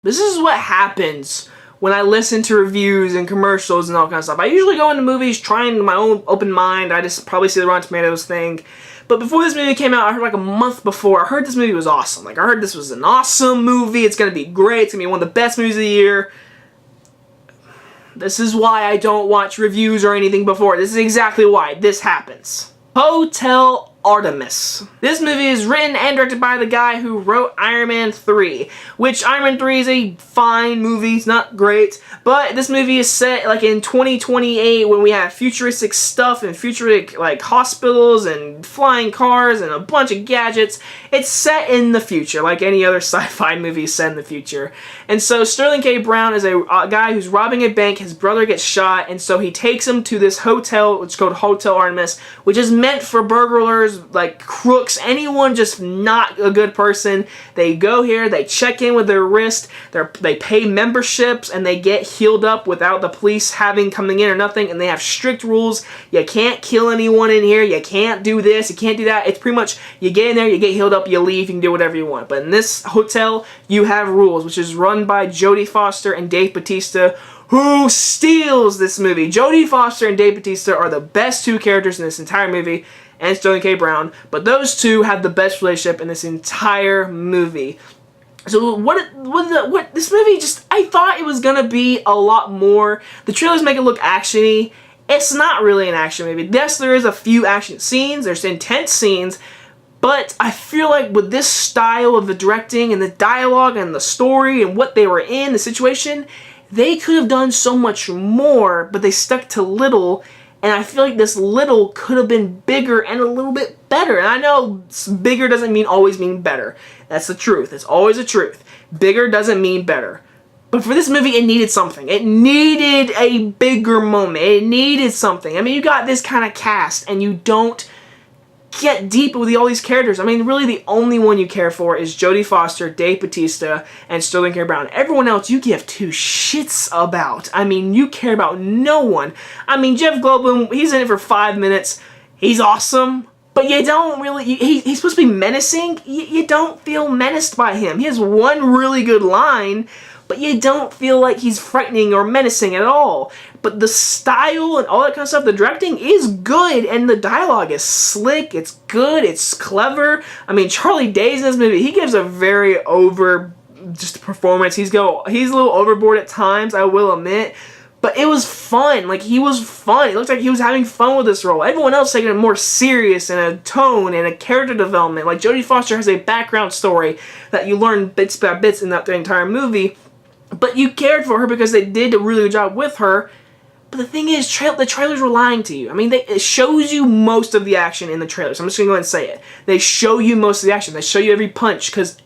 This is what happens when I listen to reviews and commercials and all kind of stuff. I usually go into movies trying my own open mind. I just probably see the Rotten Tomatoes thing. But before this movie came out, I heard like a month before, I heard this movie was awesome. Like, I heard this was an awesome movie. It's going to be great. It's going to be one of the best movies of the year. This is why I don't watch reviews or anything before. This is exactly why this happens. Hotel Artemis. This movie is written and directed by the guy who wrote Iron Man 3, which Iron Man 3 is a fine movie. It's not great, but this movie is set like in 2028 when we have futuristic stuff and futuristic like hospitals and flying cars and a bunch of gadgets. It's set in the future like any other sci-fi movie set in the future. And so Sterling K. Brown is a guy who's robbing a bank. His brother gets shot, and so he takes him to this hotel, which is called Hotel Artemis, which is meant for burglars, like crooks, anyone just not a good person. They go here, they check in with their wrist, they pay memberships, and they get healed up without the police coming in or nothing, and they have strict rules. You can't kill anyone in here, you can't do this, you can't do that. It's pretty much, you get in there, you get healed up, you leave, you can do whatever you want. But in this hotel, you have rules, which is run by Jodie Foster and Dave Bautista, who steals this movie. Jodie Foster and Dave Bautista are the best two characters in this entire movie, and Sterling K. Brown, but those two have the best relationship in this entire movie. So what this movie just, I thought it was gonna be a lot more. The trailers make it look actiony. It's not really an action movie. Yes, there is a few action scenes, there's intense scenes, but I feel like with this style of the directing and the dialogue and the story and what they were in, the situation, they could have done so much more, but they stuck to little. And I feel like this little could have been bigger and a little bit better. And I know bigger doesn't always mean better. That's the truth. It's always the truth. Bigger doesn't mean better. But for this movie, it needed something. It needed a bigger moment. It needed something. I mean, you got this kind of cast, and you don't get deep with all these characters. I mean, really the only one you care for is Jodie Foster, Dave Bautista, and Sterling K. Brown. Everyone else you give two shits about. I mean, you care about no one. I mean, Jeff Goldblum, he's in it for 5 minutes. He's awesome, but you don't really, he's supposed to be menacing. You don't feel menaced by him. He has one really good line, but you don't feel like he's frightening or menacing at all. But the style and all that kind of stuff, the directing is good, and the dialogue is slick, it's good, it's clever. I mean, Charlie Day's in this movie, he gives a very just performance. He's a little overboard at times, I will admit, but it was fun. Like, he was fun. It looked like he was having fun with this role. Everyone else taking it more serious in a tone and a character development. Like, Jodie Foster has a background story that you learn bits by bits in the entire movie, but you cared for her because they did a really good job with her. But the thing is, the trailers were lying to you. I mean, it shows you most of the action in the trailers. I'm just going to go ahead and say it. They show you most of the action. They show you every punch, because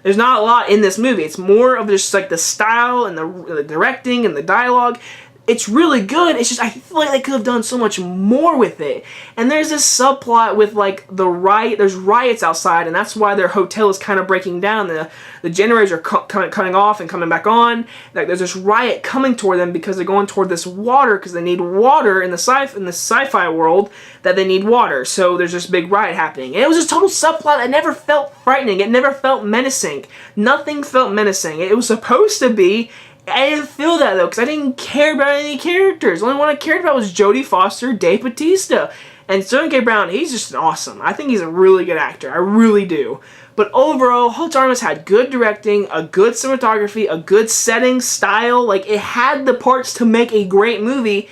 there's not a lot in this movie. It's more of just like the style and the directing and the dialogue. It's really good. It's just, I feel like they could have done so much more with it. And there's this subplot with like there's riots outside, and that's why their hotel is kind of breaking down. The generators are cutting off and coming back on. Like, there's this riot coming toward them because they're going toward this water, because they need water in the sci-fi world, that they need water. So there's this big riot happening. And it was this total subplot that never felt frightening. It never felt menacing. Nothing felt menacing. It was supposed to be. I didn't feel that, though, because I didn't care about any characters. The only one I cared about was Jodie Foster, Dave Bautista. And Sterling K. Brown, he's just awesome. I think he's a really good actor. I really do. But overall, Hotel Artemis had good directing, a good cinematography, a good setting, style. Like, it had the parts to make a great movie,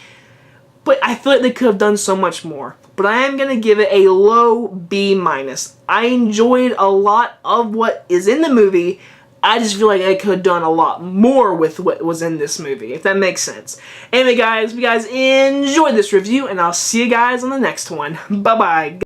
but I feel like they could have done so much more. But I am going to give it a low B-. I enjoyed a lot of what is in the movie. I just feel like I could have done a lot more with what was in this movie, if that makes sense. Anyway, guys, if you guys enjoyed this review, and I'll see you guys on the next one. Bye-bye.